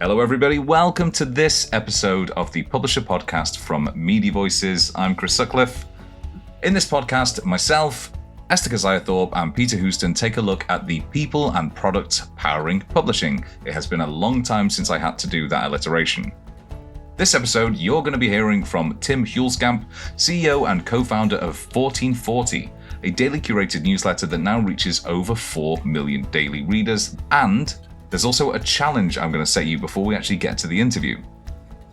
Hello, everybody. Welcome to this episode of the Publisher Podcast from Media Voices. I'm Chris Sutcliffe. In this podcast, myself, Esther Keziah-Thorpe, and Peter Houston take a look at the people and products powering publishing. It has been a long time since I had to do that alliteration. This episode, you're going to be hearing from Tim Huelskamp, CEO and co-founder of 1440, a daily curated newsletter that now reaches over 4 million daily readers, and there's also a challenge I'm going to set you before we actually get to the interview.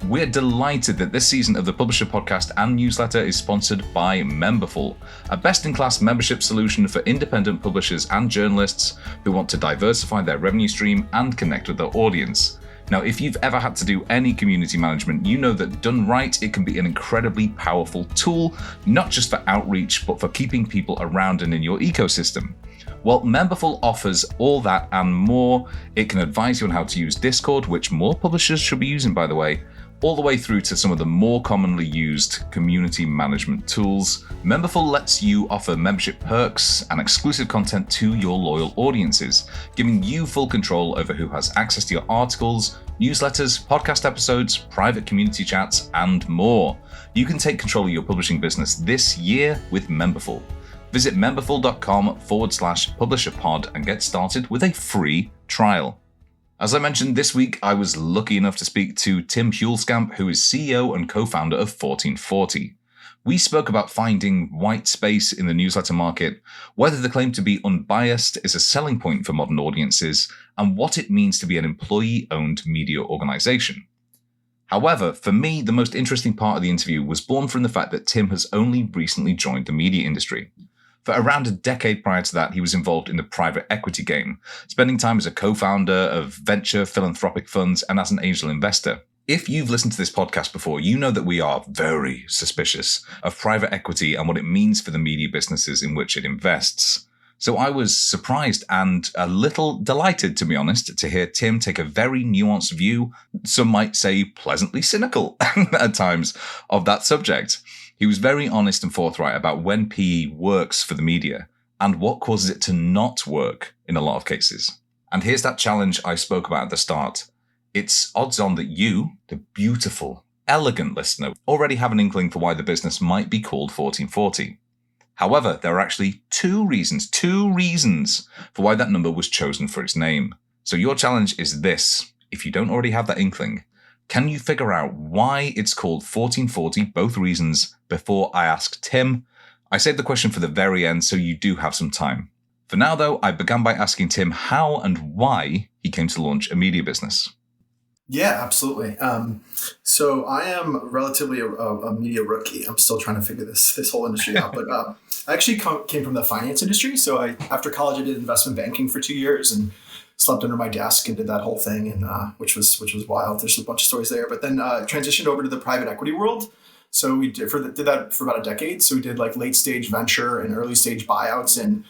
We're delighted that this season of the Publisher Podcast and newsletter is sponsored by Memberful, a best-in-class membership solution for independent publishers and journalists who want to diversify their revenue stream and connect with their audience. Now, if you've ever had to do any community management, you know that done right, it can be an incredibly powerful tool, not just for outreach, but for keeping people around and in your ecosystem. Well, Memberful offers all that and more. It can advise you on how to use Discord, which more publishers should be using, by the way, all the way through to some of the more commonly used community management tools. Memberful lets you offer membership perks and exclusive content to your loyal audiences, giving you full control over who has access to your articles, newsletters, podcast episodes, private community chats, and more. You can take control of your publishing business this year with Memberful. Visit memberful.com/publisherpod and get started with a free trial. As I mentioned, this week I was lucky enough to speak to Tim Huelskamp, who is CEO and co-founder of 1440. We spoke about finding white space in the newsletter market, whether the claim to be unbiased is a selling point for modern audiences, and what it means to be an employee-owned media organization. However, for me, the most interesting part of the interview was born from the fact that Tim has only recently joined the media industry. For around a decade prior to that, he was involved in the private equity game, spending time as a co-founder of venture philanthropic funds and as an angel investor. If you've listened to this podcast before, you know that we are very suspicious of private equity and what it means for the media businesses in which it invests. So I was surprised and a little delighted, to be honest, to hear Tim take a very nuanced view, some might say pleasantly cynical at times, of that subject. He was very honest and forthright about when PE works for the media and what causes it to not work in a lot of cases. And here's that challenge I spoke about at the start. It's odds on that you, the beautiful, elegant listener, already have an inkling for why the business might be called 1440. However, there are actually two reasons for why that number was chosen for its name. So your challenge is this. If you don't already have that inkling, can you figure out why it's called 1440, both reasons, before I ask Tim? I saved the question for the very end, so you do have some time. For now, though, I began by asking Tim how and why he came to launch a media business. Yeah, absolutely. So I am relatively a media rookie. I'm still trying to figure this whole industry out. But I actually came from the finance industry. So after college, I did investment banking for 2 years and slept under my desk and did that whole thing, and which was wild. There's a bunch of stories there. But then transitioned over to the private equity world. So we did that for about a decade. So we did like late stage venture and early stage buyouts and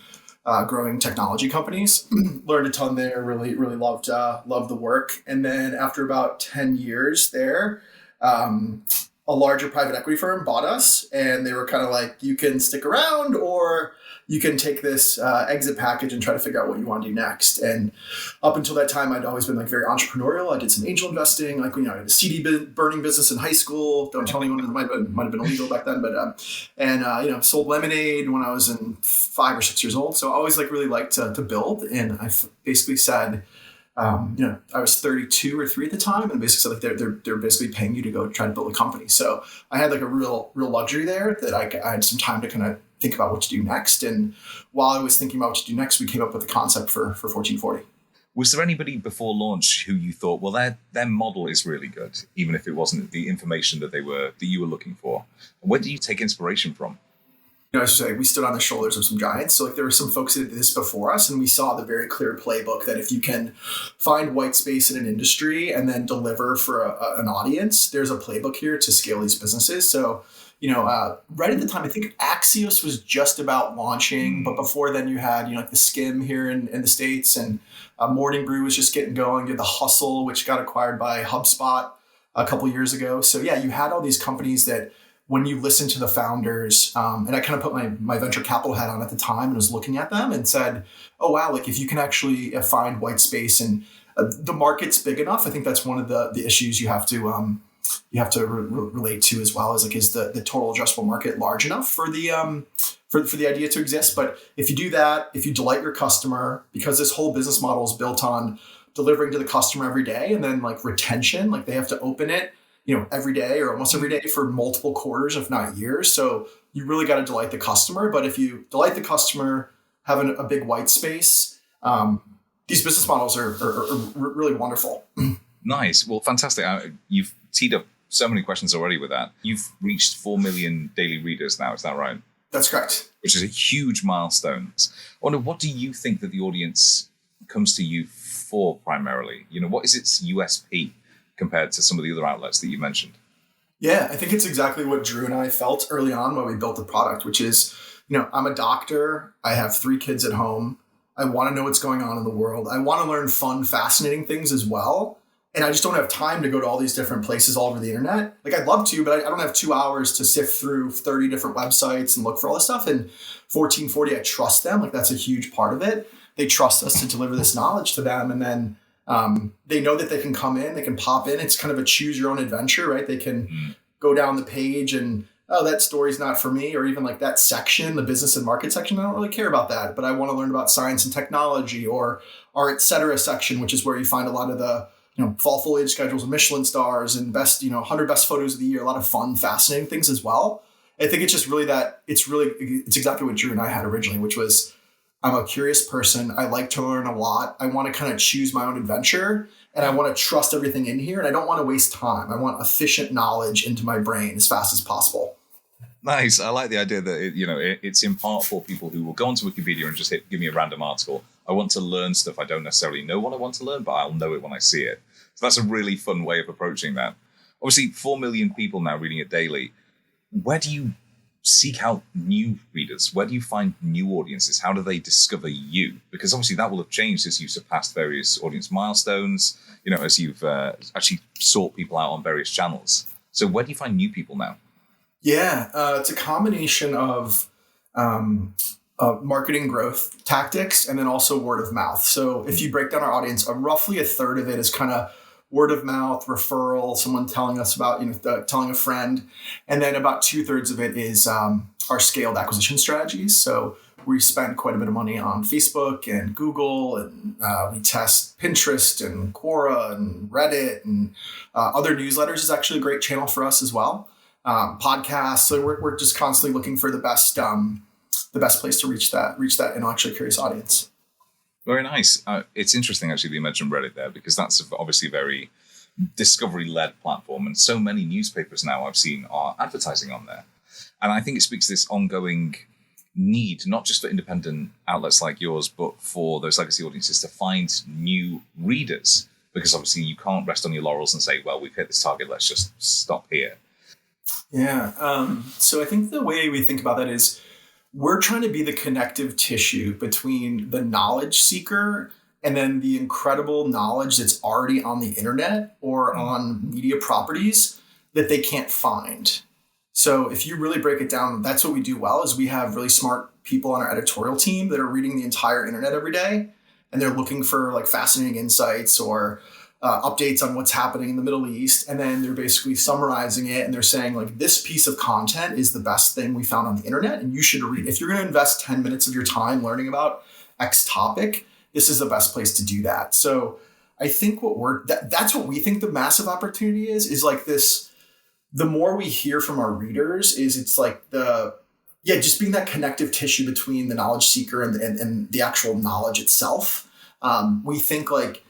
growing technology companies. Learned a ton there. Really loved the work. And then after about 10 years there, a larger private equity firm bought us, and they were kind of like, you can stick around or you can take this exit package and try to figure out what you want to do next. And up until that time, I'd always been like very entrepreneurial. I did some angel investing, like, I had a CD burning business in high school. Don't tell anyone, it might have been illegal back then, but sold lemonade when I was in 5 or 6 years old. So I always really liked to build. And I basically said, I was 32 or 3 at the time, and basically said they're basically paying you to go try to build a company. So I had a real luxury there that I had some time to kind of think about what to do next. And while I was thinking about what to do next, we came up with the concept for 1440. Was there anybody before launch who you thought, well, their model is really good, even if it wasn't the information that you were looking for? Where do you take inspiration from? I should say, we stood on the shoulders of some giants. So there were some folks that did this before us, and we saw the very clear playbook that if you can find white space in an industry and then deliver for an audience, there's a playbook here to scale these businesses. So, right at the time, I think Axios was just about launching, but before then you had, the Skim here in the States, and Morning Brew was just getting going. You had the Hustle, which got acquired by HubSpot a couple years ago. So yeah, you had all these companies that, when you listen to the founders, and I kind of put my venture capital hat on at the time and was looking at them and said, oh, wow, if you can actually find white space and the market's big enough. I think that's one of the issues you have to relate to as well, is the total addressable market large enough for the for the idea to exist. But if you do that, if you delight your customer, because this whole business model is built on delivering to the customer every day, and then like retention, like they have to open it, every day or almost every day for multiple quarters, if not years. So you really got to delight the customer. But if you delight the customer, having a big white space, these business models are really wonderful. Nice. Well, fantastic. You've teed up so many questions already with that. You've reached 4 million daily readers now. Is that right? That's correct. Which is a huge milestone. I wonder, what do you think that the audience comes to you for primarily? What is its USP compared to some of the other outlets that you mentioned? Yeah, I think it's exactly what Drew and I felt early on when we built the product, which is, I'm a doctor. I have 3 kids at home. I want to know what's going on in the world. I want to learn fun, fascinating things as well. And I just don't have time to go to all these different places all over the internet. Like, I'd love to, but I don't have 2 hours to sift through 30 different websites and look for all this stuff. And 1440, I trust them. Like, that's a huge part of it. They trust us to deliver this knowledge to them. And then they know that they can come in, they can pop in. It's kind of a choose your own adventure, right? They can go down the page and, oh, that story's not for me. Or even like that section, the business and market section, I don't really care about that. But I want to learn about science and technology, or our et cetera section, which is where you find a lot of the fall foliage schedules and Michelin stars and best, 100 best photos of the year, a lot of fun, fascinating things as well. I think it's just really it's exactly what Drew and I had originally, which was, I'm a curious person. I like to learn a lot. I want to kind of choose my own adventure, and I want to trust everything in here, and I don't want to waste time. I want efficient knowledge into my brain as fast as possible. Nice. I like the idea that it's in part for people who will go onto Wikipedia and just give me a random article. I want to learn stuff. I don't necessarily know what I want to learn, but I'll know it when I see it. So that's a really fun way of approaching that. Obviously, 4 million people now reading it daily. Where do you seek out new readers? Where do you find new audiences? How do they discover you? Because obviously that will have changed as you've surpassed various audience milestones, as you've actually sought people out on various channels. So where do you find new people now? Yeah, it's a combination of marketing growth tactics and then also word of mouth. So if you break down our audience, roughly a third of it is kind of word of mouth, referral, someone telling us about, telling a friend. And then about 2/3 of it is our scaled acquisition strategies. So we spend quite a bit of money on Facebook and Google, and we test Pinterest and Quora and Reddit, and other newsletters is actually a great channel for us as well. Podcasts. So we're just constantly looking for the best place to reach that intellectually curious audience. Very nice. It's interesting actually that you mentioned Reddit there, because that's obviously a very discovery-led platform, and so many newspapers now I've seen are advertising on there. And I think it speaks to this ongoing need, not just for independent outlets like yours, but for those legacy audiences to find new readers, because obviously you can't rest on your laurels and say, well, we've hit this target, let's just stop here. Yeah. So I think the way we think about that is we're trying to be the connective tissue between the knowledge seeker and then the incredible knowledge that's already on the internet or on media properties that they can't find. So if you really break it down, that's what we do well, is we have really smart people on our editorial team that are reading the entire internet every day, and they're looking for like fascinating insights or updates on what's happening in the Middle East. And then they're basically summarizing it, and they're saying like, this piece of content is the best thing we found on the internet, and you should read. If you're going to invest 10 minutes of your time learning about X topic, this is the best place to do that. So I think that's what we think the massive opportunity is like this. The more we hear from our readers is it's like just being that connective tissue between the knowledge seeker and the actual knowledge itself. We think like,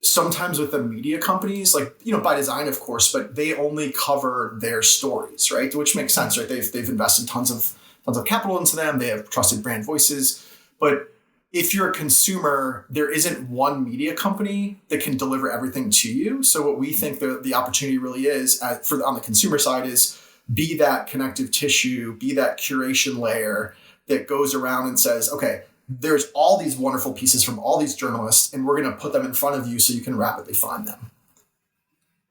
sometimes with the media companies, like, by design, of course, but they only cover their stories, right? Which makes sense, right? They've invested tons of capital into them. They have trusted brand voices. But if you're a consumer, there isn't one media company that can deliver everything to you. So what we think the opportunity really is on the consumer side is be that connective tissue, be that curation layer that goes around and says, okay, there's all these wonderful pieces from all these journalists, and we're going to put them in front of you so you can rapidly find them.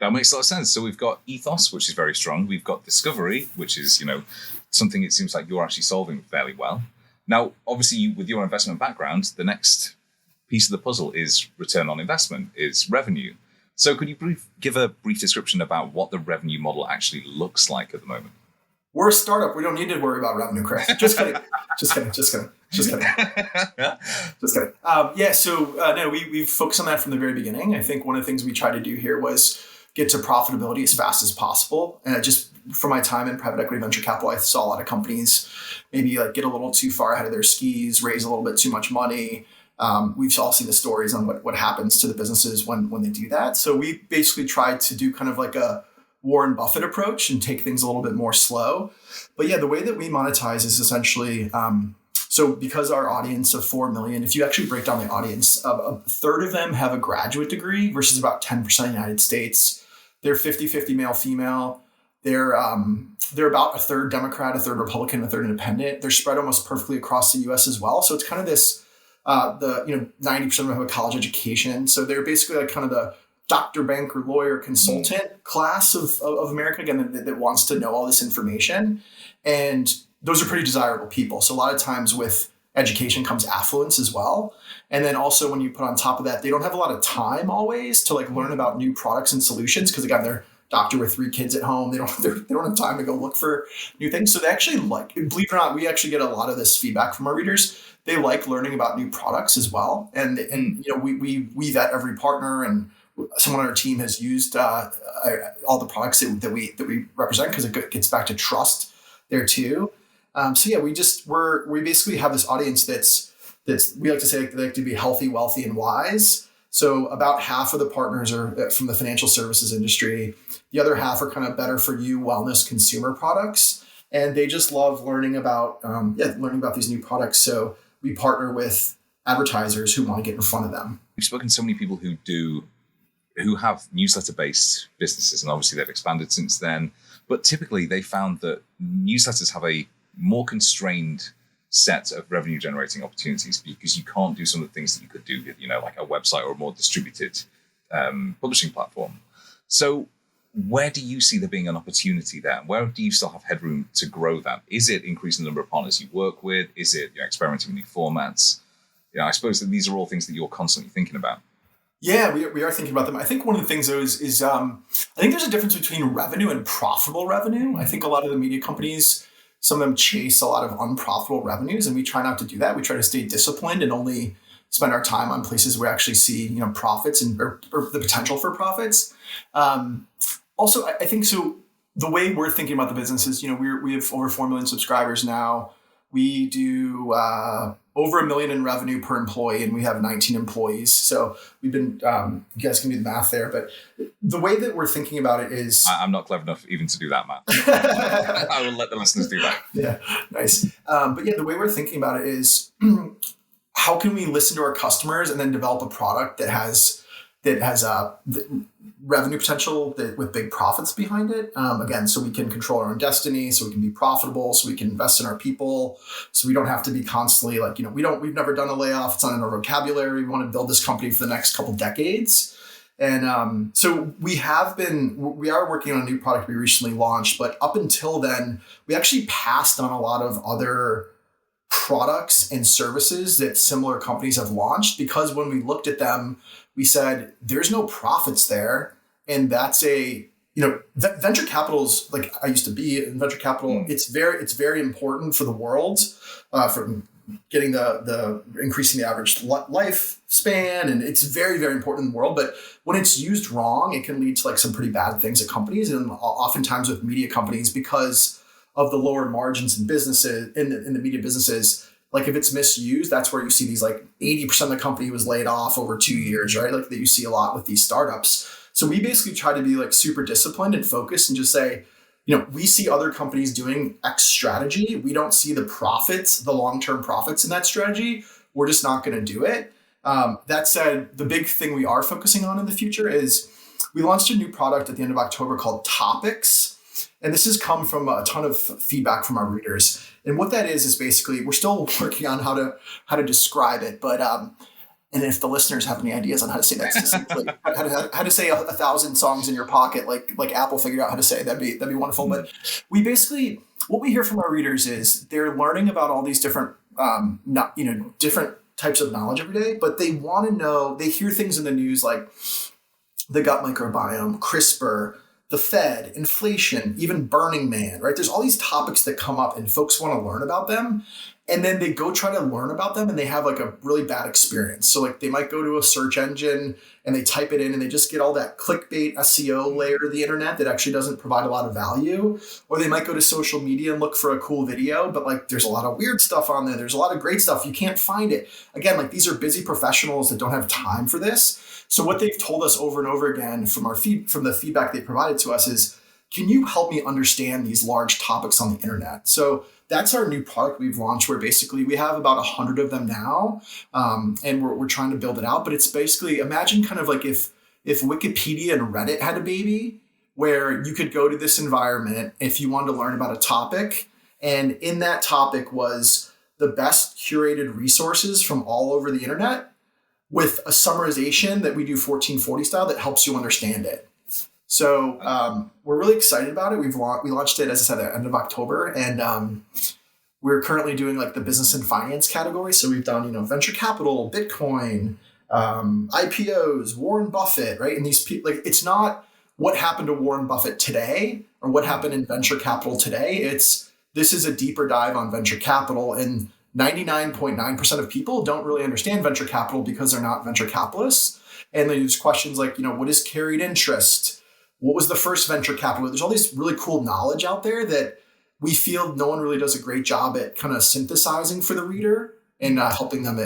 That makes a lot of sense. So we've got ethos, which is very strong. We've got discovery, which is, something it seems like you're actually solving fairly well. Now, obviously, with your investment background, the next piece of the puzzle is return on investment, is revenue. So could you give a brief description about what the revenue model actually looks like at the moment? We're a startup. We don't need to worry about revenue, Chris. Just kidding. Just kidding. No, we've focused on that from the very beginning. I think one of the things we tried to do here was get to profitability as fast as possible. And just from my time in private equity venture capital, I saw a lot of companies maybe like get a little too far ahead of their skis, raise a little bit too much money. We've all seen the stories on what happens to the businesses when they do that. So we basically tried to do kind of like a Warren Buffett approach and take things a little bit more slow. But yeah, the way that we monetize is essentially, so because our audience of 4 million, if you actually break down the audience, a third of them have a graduate degree versus about 10% of the United States. They're 50-50 male, female. They're about a third Democrat, a third Republican, a third independent. They're spread almost perfectly across the US as well. So it's kind of this, 90% of them have a college education. So they're basically like kind of the doctor, banker, lawyer, consultant class of America, again, that wants to know all this information. And those are pretty desirable people. So a lot of times with education comes affluence as well. And then also when you put on top of that, they don't have a lot of time always to like learn about new products and solutions. Because again, they're doctor with 3 kids at home. They don't have time to go look for new things. So they actually like, believe it or not, we actually get a lot of this feedback from our readers. They like learning about new products as well. And we vet every partner, and someone on our team has used all the products that we represent, because it gets back to trust there too. We basically have this audience that's we like to say they like to be healthy, wealthy, and wise. So about half of the partners are from the financial services industry. The other half are kind of better for you wellness consumer products, and they just love learning about these new products. So we partner with advertisers who want to get in front of them. We've spoken to so many people who have newsletter-based businesses, and obviously they've expanded since then. But typically they found that newsletters have a more constrained set of revenue-generating opportunities, because you can't do some of the things that you could do with, like a website or a more distributed publishing platform. So where do you see there being an opportunity there? Where do you still have headroom to grow that? Is it increasing the number of partners you work with? Is it experimenting with new formats? I suppose that these are all things that you're constantly thinking about. Yeah, we are thinking about them. I think one of the things though is I think there's a difference between revenue and profitable revenue. I think a lot of the media companies, some of them chase a lot of unprofitable revenues, and we try not to do that. We try to stay disciplined and only spend our time on places where we actually see profits and or the potential for profits. Also, I think so. The way we're thinking about the business is, we have over 4 million subscribers now. We do over $1 million in revenue per employee, and we have 19 employees. So we've been, you guys can do the math there, but the way that we're thinking about it is... I'm not clever enough even to do that math. I will let the listeners do that. Yeah, nice. But yeah, the way we're thinking about it is how can we listen to our customers and then develop a product that has revenue potential with big profits behind it. Again, so we can control our own destiny, so we can be profitable, so we can invest in our people, so we don't have to be constantly like, we've never done a layoff. It's not in our vocabulary. We want to build this company for the next couple decades. And so we are working on a new product we recently launched, but up until then, we actually passed on a lot of other products and services that similar companies have launched, because when we looked at them, we said, there's no profits there. And that's venture capital's, like I used to be in venture capital. It's very important for the world, for getting the increasing the average lifespan. And it's very, very important in the world. But when it's used wrong, it can lead to like some pretty bad things at companies, and oftentimes with media companies, because of the lower margins in businesses, in the media businesses. Like if it's misused, that's where you see these like 80% of the company was laid off over 2 years, right? Like that you see a lot with these startups. So we basically try to be like super disciplined and focused and just say, we see other companies doing X strategy. We don't see the profits, the long-term profits in that strategy. We're just not going to do it. That said, the big thing we are focusing on in the future is we launched a new product at the end of October called Topics. And this has come from a ton of feedback from our readers. And what that is basically, we're still working on how to describe it. But and if the listeners have any ideas on how to say that specifically, how to say 1,000 songs in your pocket, like Apple figured out how to say, that'd be wonderful. But we basically, what we hear from our readers is they're learning about all these different different types of knowledge every day, but they want to know, they hear things in the news like the gut microbiome, CRISPR, the Fed, inflation, even Burning Man, right? There's all these topics that come up and folks want to learn about them. And then they go try to learn about them and they have like a really bad experience. So like they might go to a search engine and they type it in and they just get all that clickbait SEO layer of the internet that actually doesn't provide a lot of value. Or they might go to social media and look for a cool video, but like there's a lot of weird stuff on there. There's a lot of great stuff. You can't find it. Again, like these are busy professionals that don't have time for this. So what they've told us over and over again from the feedback they provided to us is, can you help me understand these large topics on the internet? So that's our new product we've launched, where basically we have about 100 of them now, and we're trying to build it out. But it's basically, imagine kind of like if Wikipedia and Reddit had a baby, where you could go to this environment if you wanted to learn about a topic, and in that topic was the best curated resources from all over the internet with a summarization that we do 1440 style that helps you understand it. So we're really excited about it. We launched it, as I said, at the end of October, and we're currently doing like the business and finance category. So we've done, venture capital, Bitcoin, IPOs, Warren Buffett, right? And these people, like, it's not what happened to Warren Buffett today or what happened in venture capital today. This is a deeper dive on venture capital, and 99.9% of people don't really understand venture capital because they're not venture capitalists. And there's questions like, what is carried interest? What was the first venture capital? There's all this really cool knowledge out there that we feel no one really does a great job at kind of synthesizing for the reader and helping them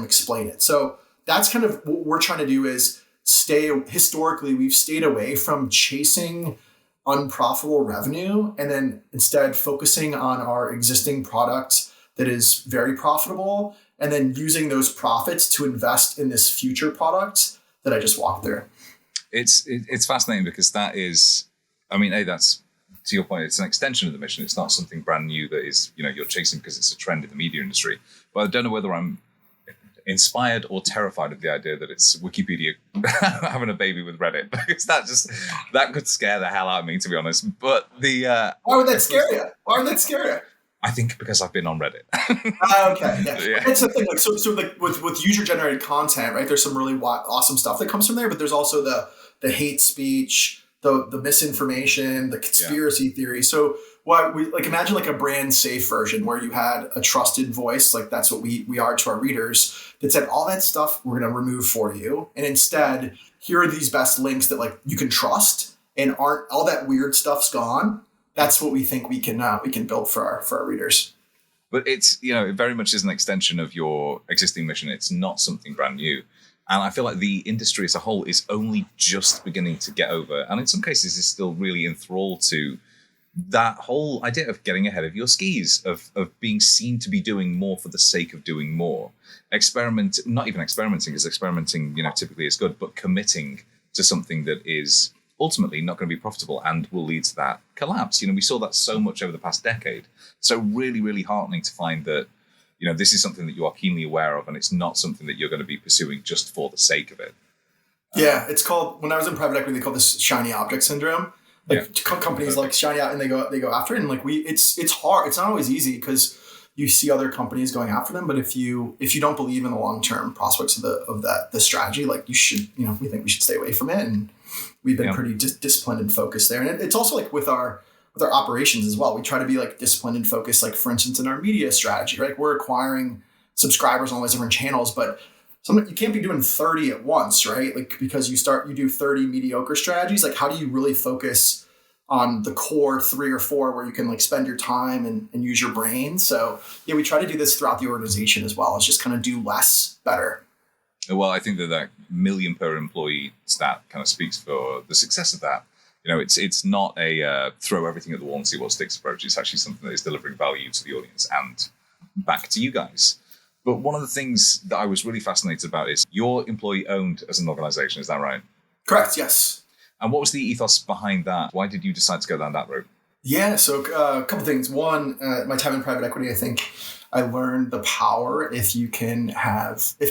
explain it. So that's kind of what we're trying to do is historically, we've stayed away from chasing unprofitable revenue and then instead focusing on our existing product that is very profitable and then using those profits to invest in this future product that I just walked through. It's fascinating because that is, that's, to your point, it's an extension of the mission. It's not something brand new that is, you're chasing because it's a trend in the media industry. But I don't know whether I'm inspired or terrified of the idea that it's Wikipedia having a baby with Reddit, because that could scare the hell out of me, to be honest. But why would that scare you? Why would that scare you? I think because I've been on Reddit. Okay, yeah. That's the thing. Like, so like with user generated content, right? There's some really awesome stuff that comes from there, but there's also the hate speech, the misinformation, the conspiracy theory. So imagine like a brand safe version where you had a trusted voice, like that's what we are to our readers, that said all that stuff we're going to remove for you, and instead here are these best links that like you can trust and aren't all that weird stuff's gone. That's what we think we can build for our readers. But it's, it very much is an extension of your existing mission. It's not something brand new. And I feel like the industry as a whole is only just beginning to get over, and in some cases is still really enthralled to that whole idea of getting ahead of your skis, of being seen to be doing more for the sake of doing more. Not even experimenting, because experimenting, typically is good, but committing to something that is ultimately not going to be profitable and will lead to that collapse. We saw that so much over the past decade. So really, really heartening to find that, this is something that you are keenly aware of, and it's not something that you're going to be pursuing just for the sake of it. Yeah, it's called, when I was in private equity, they call this shiny object syndrome. Companies like shiny out and they go after it. And like it's hard. It's not always easy because you see other companies going after them. But if you don't believe in the long-term prospects of the strategy, like you should, we think we should stay away from it. And we've been pretty disciplined and focused there. And it's also like with our operations as well. We try to be like disciplined and focused, like for instance, in our media strategy, right? We're acquiring subscribers on all these different channels, but you can't be doing 30 at once, right? Like, because you do 30 mediocre strategies. Like, how do you really focus on the core 3 or 4 where you can like spend your time and use your brain? So yeah, we try to do this throughout the organization as well. It's just kind of do less better. Well, I think that million per employee stat kind of speaks for the success of that. It's not a throw everything at the wall and see what sticks approach. It's actually something that is delivering value to the audience and back to you guys. But one of the things that I was really fascinated about is you're employee owned as an organization. Is that right? Correct. Yes. And what was the ethos behind that? Why did you decide to go down that route? Yeah. So a couple of things. One, my time in private equity, I think I learned the power if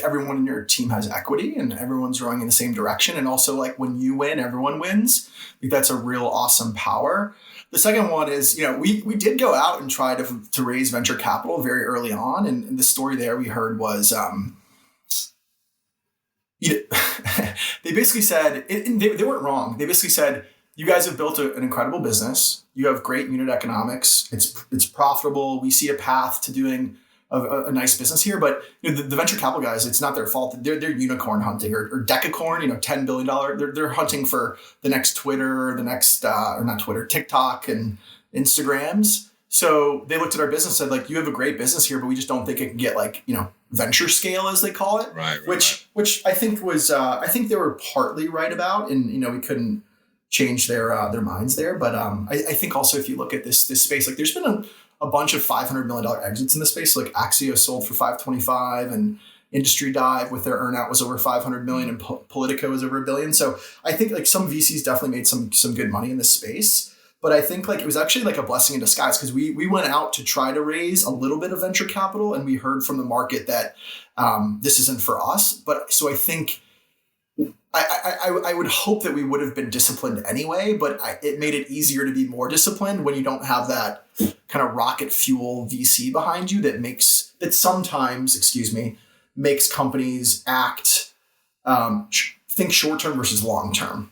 everyone in your team has equity and everyone's rowing in the same direction. And also like when you win, everyone wins. I think that's a real awesome power. The second one is, we did go out and try to raise venture capital very early on. And the story there we heard was, they basically said, and they weren't wrong. They basically said, you guys have built an incredible business. You have great unit economics. It's profitable. We see a path to doing a nice business here. But the venture capital guys, it's not their fault. They're unicorn hunting or decacorn, $10 billion. They're hunting for the next Twitter, the next, or not Twitter, TikTok and Instagrams. So they looked at our business and said, like, you have a great business here, but we just don't think it can get venture scale, as they call it. Right. Which I think was, I think they were partly right about, and, we couldn't change their minds there. But I think also if you look at this space, like there's been a bunch of $500 million exits in the space. Like Axios sold for 525 and Industry Dive with their earnout was over 500 million and Politico was over $1 billion. So I think like some VCs definitely made some good money in this space. But I think like it was actually like a blessing in disguise because we went out to try to raise a little bit of venture capital and we heard from the market that this isn't for us. But so I think I would hope that we would have been disciplined anyway, but it made it easier to be more disciplined when you don't have that kind of rocket fuel VC behind you that sometimes makes companies act, think short-term versus long-term.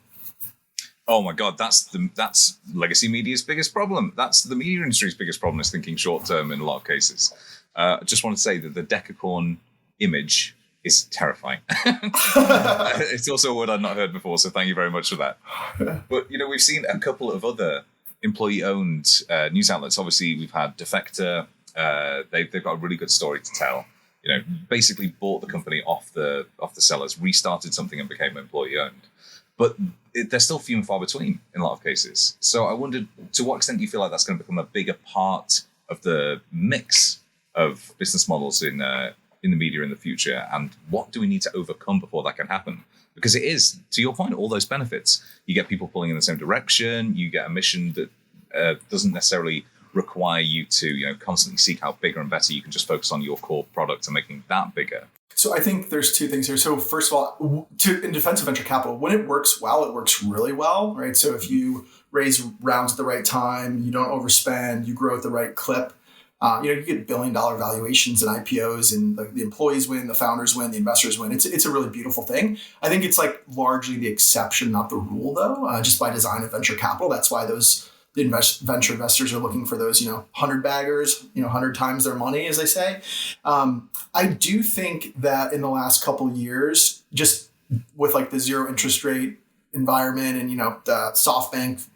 Oh my God, that's legacy media's biggest problem. That's the media industry's biggest problem is thinking short-term in a lot of cases. I just want to say that the decacorn image is terrifying. It's also a word I've not heard before, so thank you very much for that. But, we've seen a couple of other employee-owned news outlets. Obviously, we've had Defector. They've got a really good story to tell. Basically bought the company off the sellers, restarted something and became employee-owned. But they're still few and far between in a lot of cases. So I wondered, to what extent do you feel like that's going to become a bigger part of the mix of business models in the media in the future, and what do we need to overcome before that can happen? Because it is, to your point, all those benefits. You get people pulling in the same direction. You get a mission that doesn't necessarily require you to, constantly seek out bigger and better. You can just focus on your core product and making that bigger. So I think there's two things here. So first of all, in defense of venture capital, when it works well, it works really well, right? So if you raise rounds at the right time, you don't overspend, you grow at the right clip. You get $1 billion valuations and IPOs, and the employees win, the founders win, the investors win. It's a really beautiful thing. I think it's like largely the exception, not the rule, though. Just by design of venture capital, that's why the venture investors are looking for those 100 baggers, 100 times their money, as they say. I do think that in the last couple of years, just with like the zero interest rate environment and the SoftBank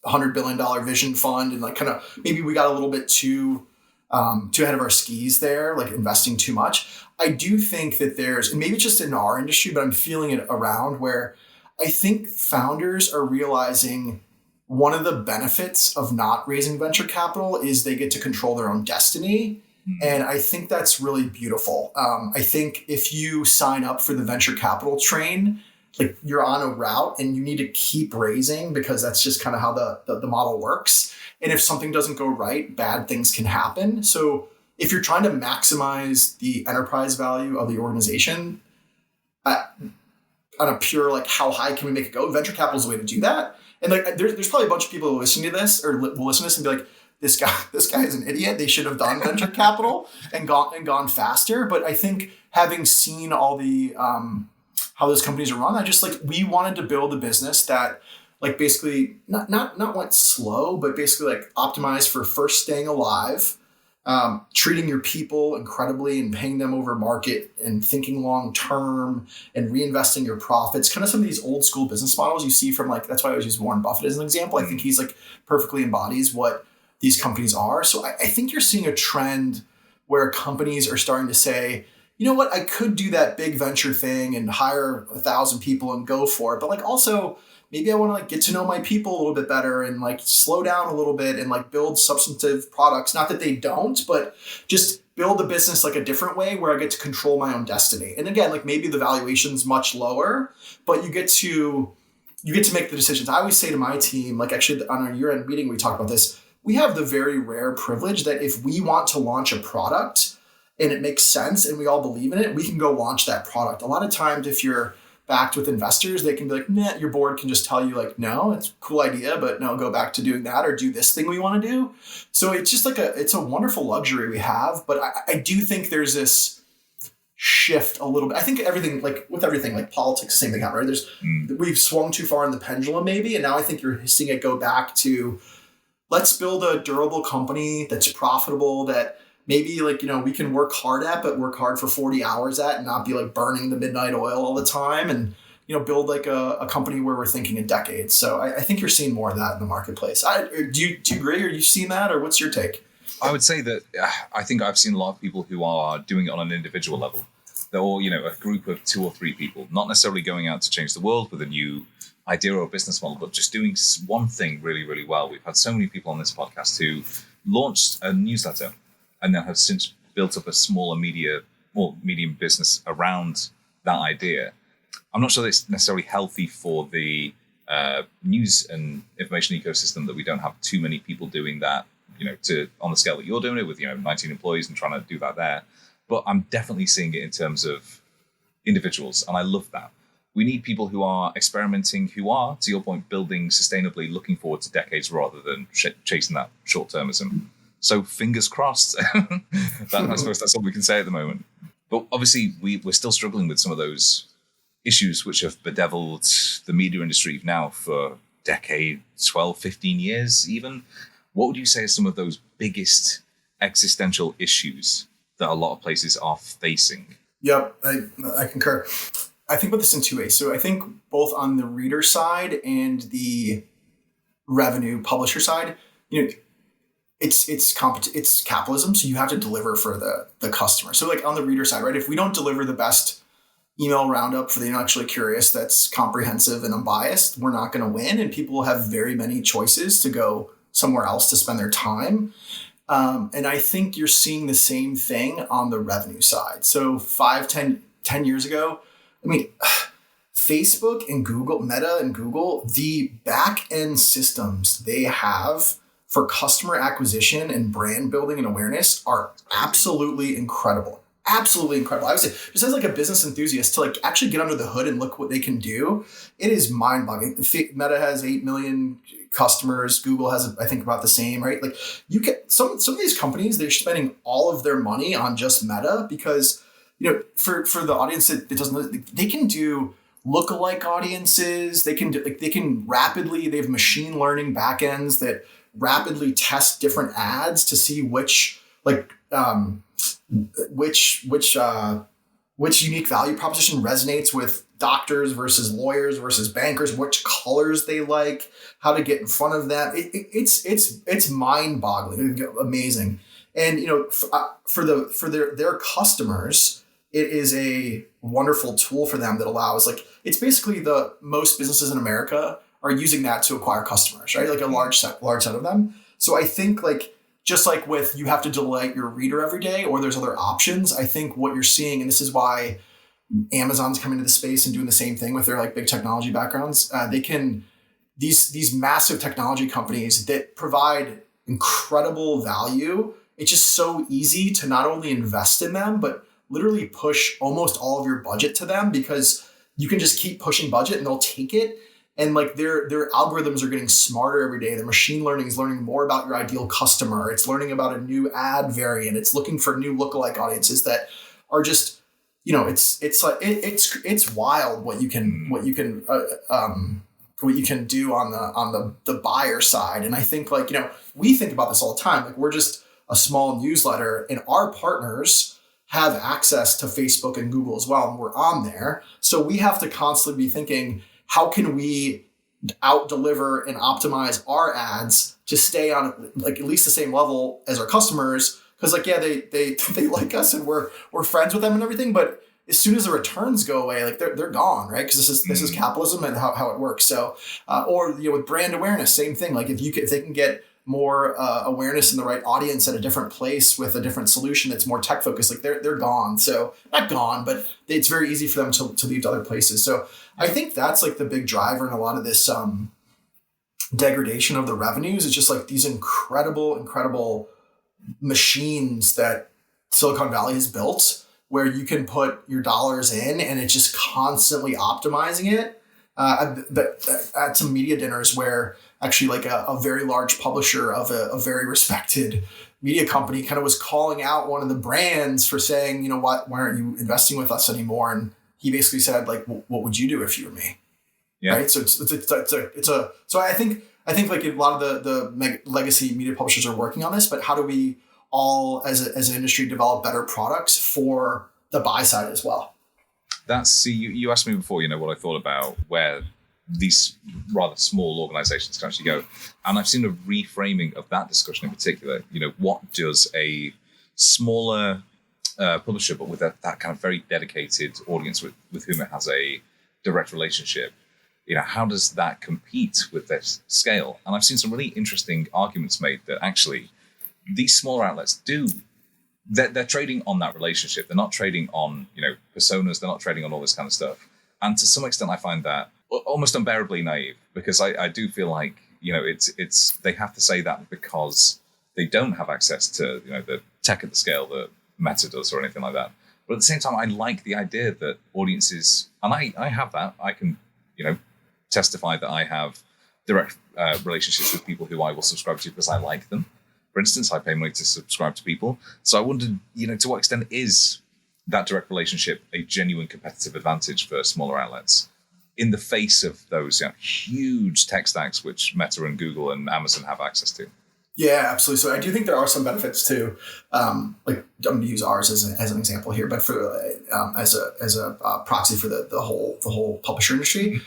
$100 billion vision fund, and like kind of maybe we got a little bit too ahead of our skis there, like investing too much. I do think that and maybe it's just in our industry, but I'm feeling it around where I think founders are realizing one of the benefits of not raising venture capital is they get to control their own destiny. Mm-hmm. And I think that's really beautiful. I think if you sign up for the venture capital train, like you're on a route and you need to keep raising because that's just kind of how the model works. And if something doesn't go right, bad things can happen. So if you're trying to maximize the enterprise value of the organization on a pure, like how high can we make it go? Venture capital is the way to do that. And like there's probably a bunch of people who listen to this or will listen to this and be like, this guy is an idiot. They should have done venture capital and gone faster. But I think having seen all the how those companies are run, we wanted to build a business that like basically not went slow, but basically like optimized for first staying alive, treating your people incredibly and paying them over market and thinking long term and reinvesting your profits. Kind of some of these old school business models you see from like, that's why I always use Warren Buffett as an example. I think he's like perfectly embodies what these companies are. So I think you're seeing a trend where companies are starting to say, you know what, I could do that big venture thing and hire 1,000 people and go for it. But like also maybe I want to like get to know my people a little bit better and like slow down a little bit and like build substantive products. Not that they don't, but just build the business like a different way where I get to control my own destiny. And again, like maybe the valuation's much lower, but you get to make the decisions. I always say to my team, like actually on our year-end meeting, we talk about this. We have the very rare privilege that if we want to launch a product and it makes sense and we all believe in it, we can go launch that product. A lot of times if you're backed with investors, they can be like, nah, your board can just tell you like, no, it's a cool idea, but no, go back to doing that or do this thing we want to do. So it's just like it's a wonderful luxury we have. But I do think there's this shift a little bit. I think with everything, like politics, the same thing happened, right? We've swung too far in the pendulum maybe. And now I think you're seeing it go back to, let's build a durable company that's profitable, that maybe like, we can work hard at, but work hard for 40 hours at and not be like burning the midnight oil all the time, and, build like a company where we're thinking in decades. So I think you're seeing more of that in the marketplace. Do you agree? Are you seeing that, or what's your take? I would say that I think I've seen a lot of people who are doing it on an individual level. They're all, a group of 2 or 3 people, not necessarily going out to change the world with a new idea or business model, but just doing one thing really, really well. We've had so many people on this podcast who launched a newsletter and then have since built up a smaller medium business around that idea. I'm not sure that it's necessarily healthy for the news and information ecosystem that we don't have too many people doing that, on the scale that you're doing it with, 19 employees and trying to do that there. But I'm definitely seeing it in terms of individuals, and I love that. We need people who are experimenting, who are, to your point, building sustainably, looking forward to decades rather than chasing that short-termism. So fingers crossed. I suppose that's all we can say at the moment. But obviously, we're still struggling with some of those issues which have bedeviled the media industry now for decades, 12, 15 years even. What would you say are some of those biggest existential issues that a lot of places are facing? Yep, I concur. I think about this in 2 ways. So I think both on the reader side and the revenue publisher side, it's capitalism. So you have to deliver for the customer. So like on the reader side, right? If we don't deliver the best email roundup for the intellectually curious that's comprehensive and unbiased, we're not going to win. And people will have very many choices to go somewhere else to spend their time. And I think you're seeing the same thing on the revenue side. So 10 years ago, Facebook and Google, Meta and Google, the back end systems they have for customer acquisition and brand building and awareness are absolutely incredible. Absolutely incredible. I would say, just as like a business enthusiast, to like actually get under the hood and look what they can do, it is mind-boggling. Meta has 8 million customers. Google has, I think, about the same, right? Like you get some of these companies, they're spending all of their money on just Meta because, for the audience that doesn't, they can do lookalike audiences. They can rapidly, they have machine learning backends that rapidly test different ads to see which unique value proposition resonates with doctors versus lawyers versus bankers, which colors they like, how to get in front of them. It's mind-boggling, amazing. And for their customers, it is a wonderful tool for them that allows, like, it's basically the most businesses in America are using that to acquire customers, right? Like a large set of them. So I think just like with you have to delight your reader every day, or there's other options. I think what you're seeing, and this is why Amazon's coming into the space and doing the same thing with their like big technology backgrounds. These massive technology companies that provide incredible value. It's just so easy to not only invest in them, but literally push almost all of your budget to them, because you can just keep pushing budget and they'll take it. And like their algorithms are getting smarter every day. Their machine learning is learning more about your ideal customer. It's learning about a new ad variant. It's looking for new lookalike audiences that are just, it's wild what you can do on the buyer side. And I think we think about this all the time. Like we're just a small newsletter, and our partners have access to Facebook and Google as well, and we're on there. So we have to constantly be thinking, how can we out-deliver and optimize our ads to stay on like at least the same level as our customers? Because they like us and we're friends with them and everything, but as soon as the returns go away, like they're gone, right? Because this is capitalism and how it works. So with brand awareness, same thing. Like if they can get more awareness in the right audience at a different place with a different solution that's more tech focused, like they're gone. So not gone, but it's very easy for them to leave to other places. So I think that's like the big driver in a lot of this degradation of the revenues. It's just like these incredible machines that Silicon Valley has built, where you can put your dollars in and it's just constantly optimizing it. At some media dinners where actually like a very large publisher of a very respected media company kind of was calling out one of the brands for saying, why aren't you investing with us anymore? And he basically said, like, what would you do if you were me? Yeah. Right. So so I think like a lot of the legacy media publishers are working on this, but how do we all as an industry develop better products for the buy side as well? You asked me before, what I thought about where these rather small organizations can actually go. And I've seen a reframing of that discussion in particular. What does a smaller publisher, but with that kind of very dedicated audience with whom it has a direct relationship, how does that compete with this scale? And I've seen some really interesting arguments made that actually these smaller outlets they're trading on that relationship. They're not trading on, personas. They're not trading on all this kind of stuff. And to some extent, I find that almost unbearably naive, because I do feel like, it's they have to say that because they don't have access to, the tech at the scale that Meta does or anything like that. But at the same time, I like the idea that audiences, and I have that, I can, testify that I have direct relationships with people who I will subscribe to because I like them. For instance, I pay money to subscribe to people. So I wondered, to what extent is that direct relationship a genuine competitive advantage for smaller outlets in the face of those huge tech stacks which Meta and Google and Amazon have access to? Yeah, absolutely. So I do think there are some benefits too. Like I'm going to use ours as an example here, but for as a proxy for the whole publisher industry.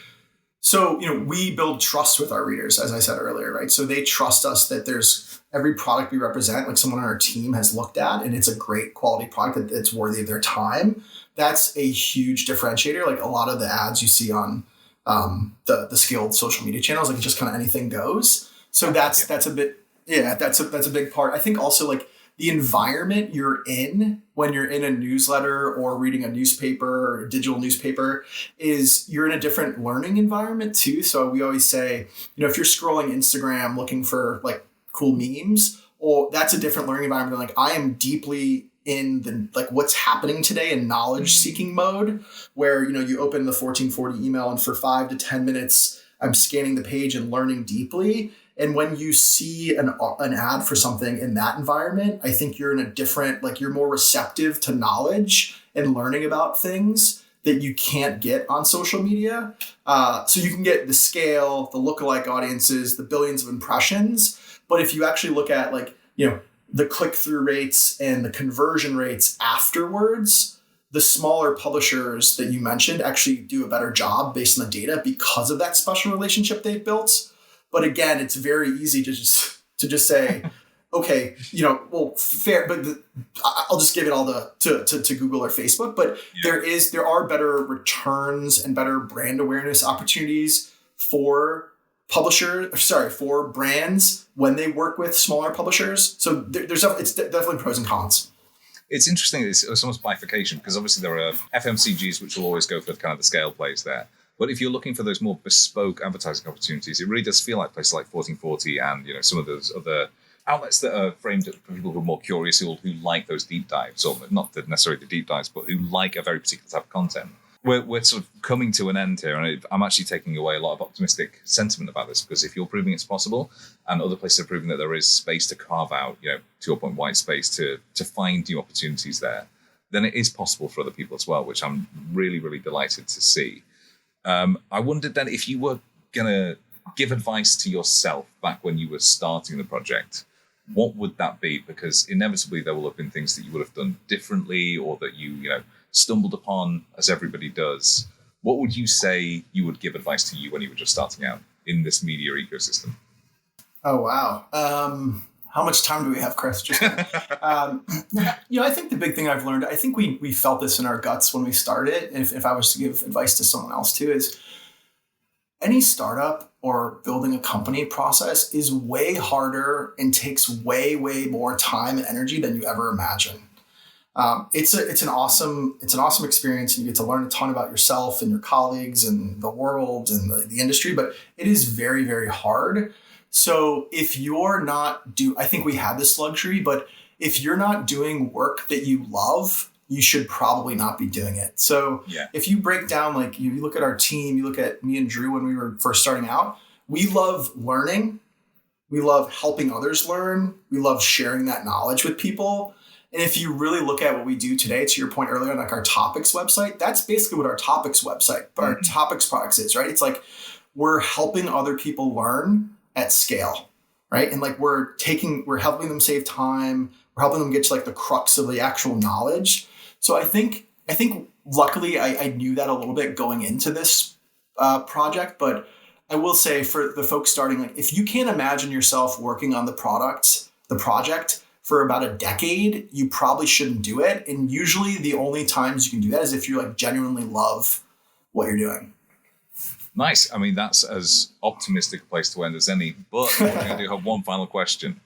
So, we build trust with our readers, as I said earlier, right? So they trust us that there's every product we represent, like someone on our team has looked at, and it's a great quality product that's worthy of their time. That's a huge differentiator. Like a lot of the ads you see on the scaled social media channels, like just kind of anything goes. So that's a bit, that's a big part. I think also like the environment you're in when you're in a newsletter or reading a newspaper or a digital newspaper is you're in a different learning environment too. So we always say, if you're scrolling Instagram looking for like cool memes, or that's a different learning environment. Like I am deeply in the like what's happening today in knowledge seeking mode, where you open the 1440 email and for 5 to 10 minutes I'm scanning the page and learning deeply. And when you see an ad for something in that environment, I think you're in a different, like you're more receptive to knowledge and learning about things that you can't get on social media. So you can get the scale, the lookalike audiences, the billions of impressions. But if you actually look at the click-through rates and the conversion rates afterwards, the smaller publishers that you mentioned actually do a better job based on the data because of that special relationship they've built. But again, it's very easy to just say, okay, fair, but I'll just give it all to Google or Facebook. But there are better returns and better brand awareness opportunities for for brands when they work with smaller publishers. So it's definitely pros and cons. It's interesting. It's almost bifurcation, because obviously there are FMCGs which will always go for kind of the scale plays there. But if you're looking for those more bespoke advertising opportunities, it really does feel like places like 1440 and some of those other outlets that are framed for people who are more curious, who like those deep dives, or not necessarily the deep dives, but who like a very particular type of content. We're sort of coming to an end here, and I'm actually taking away a lot of optimistic sentiment about this, because if you're proving it's possible, and other places are proving that there is space to carve out, to your point, white space to find new opportunities there, then it is possible for other people as well, which I'm really, really delighted to see. I wondered then if you were going to give advice to yourself back when you were starting the project, what would that be? Because inevitably there will have been things that you would have done differently, or that you stumbled upon, as everybody does. What would you say you would give advice to you when you were just starting out in this media ecosystem? Oh, wow. How much time do we have, Chris? Just, I think the big thing I've learned, I think we felt this in our guts when we started. If I was to give advice to someone else too, is any startup or building a company process is way harder and takes way, way more time and energy than you ever imagine. It's an awesome experience, and you get to learn a ton about yourself and your colleagues and the world and the industry, but it is very, very hard. So if you're not I think we have this luxury, but if you're not doing work that you love you should probably not be doing it. So if you break down, like you look at our team, you look at me and Drew when we were first starting out, we love learning. We love helping others learn. We love sharing that knowledge with people. And if you really look at what we do today, to your point earlier, on like our topics website, that's basically what our topics website, our topics products is, right? It's like we're helping other people learn at scale, right? And like we're helping them save time. We're helping them get to like the crux of the actual knowledge. So I think luckily I knew that a little bit going into this project, but I will say for the folks starting, like if you can't imagine yourself working on the project for about a decade, you probably shouldn't do it. And usually the only times you can do that is if you like genuinely love what you're doing. Nice. I mean, that's as optimistic a place to end as any, but I do have one final question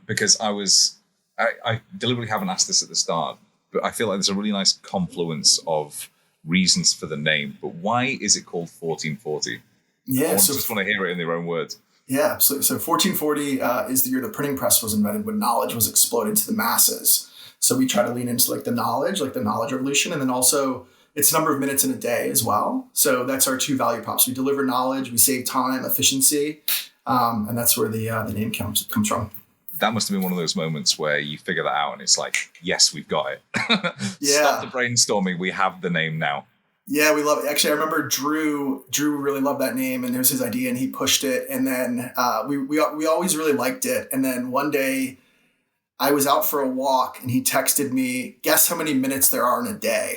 because I deliberately haven't asked this at the start, but I feel like there's a really nice confluence of reasons for the name. But why is it called 1440? Yeah, I just want to hear it in their own words. Yeah, absolutely. So 1440 is the year the printing press was invented, when knowledge was exploded to the masses. So we try to lean into like the knowledge revolution, and then also it's a number of minutes in a day as well. So that's our two value props. We deliver knowledge, we save time, efficiency, and that's where the name comes from. That must have been one of those moments where you figure that out and it's like, yes, we've got it. Yeah. Stop the brainstorming. We have the name now. Yeah, we love it. Actually, I remember Drew really loved that name, and it was his idea, and he pushed it. And then we always really liked it. And then one day I was out for a walk and he texted me, guess how many minutes there are in a day?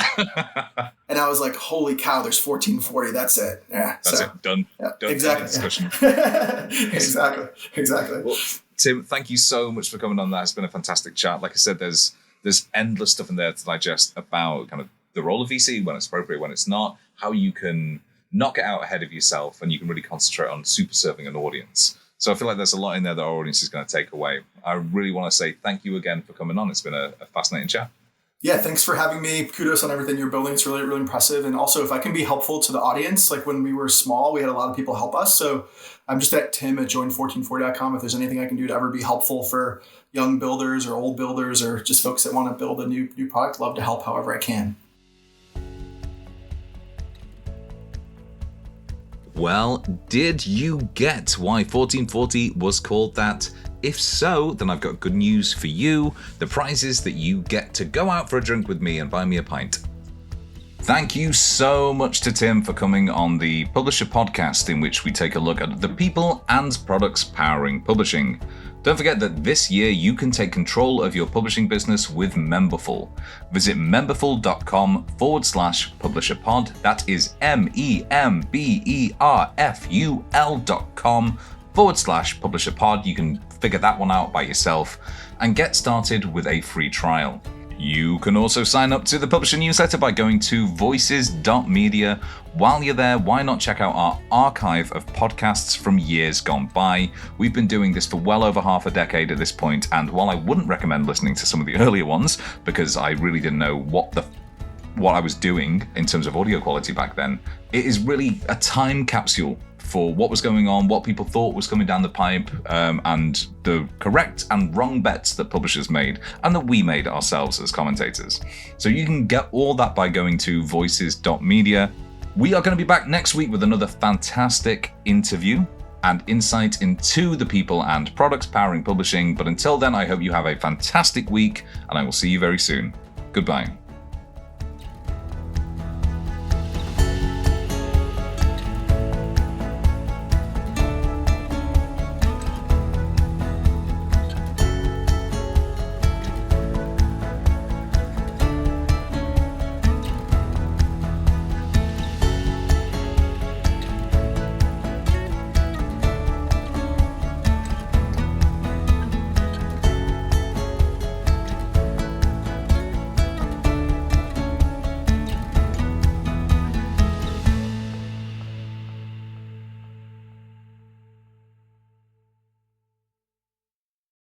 And I was like, holy cow, there's 1440. That's it. Yeah. That's it. Done. Yeah, Done. exactly. Discussion. Exactly. Well, Tim, thank you so much for coming on. That has been a fantastic chat. Like I said, there's endless stuff in there to digest about kind of the role of VC, when it's appropriate, when it's not, how you can knock it out ahead of yourself, and you can really concentrate on super serving an audience. So I feel like there's a lot in there that our audience is going to take away. I really want to say thank you again for coming on. It's been a fascinating chat. Yeah, thanks for having me. Kudos on everything you're building. It's really, really impressive. And also, if I can be helpful to the audience, like when we were small, we had a lot of people help us. So I'm just at tim@join1440.com. If there's anything I can do to ever be helpful for young builders or old builders or just folks that want to build a new product, love to help however I can. Well, did you get why 1440 was called that? If so, then I've got good news for you. The prize is that you get to go out for a drink with me and buy me a pint. Thank you so much to Tim for coming on the Publisher Podcast, in which we take a look at the people and products powering publishing. Don't forget that this year you can take control of your publishing business with Memberful. Visit memberful.com/publisherpod. That is memberful.com/publisherpod. You can figure that one out by yourself and get started with a free trial. You can also sign up to the Publisher newsletter by going to voices.media. While you're there, why not check out our archive of podcasts from years gone by? We've been doing this for well over half a decade at this point, and while I wouldn't recommend listening to some of the earlier ones, because I really didn't know what I was doing in terms of audio quality back then, it is really a time capsule for what was going on, what people thought was coming down the pipe, and the correct and wrong bets that publishers made and that we made ourselves as commentators. So you can get all that by going to voices.media. We are going to be back next week with another fantastic interview and insight into the people and products powering publishing. But until then, I hope you have a fantastic week, and I will see you very soon. Goodbye.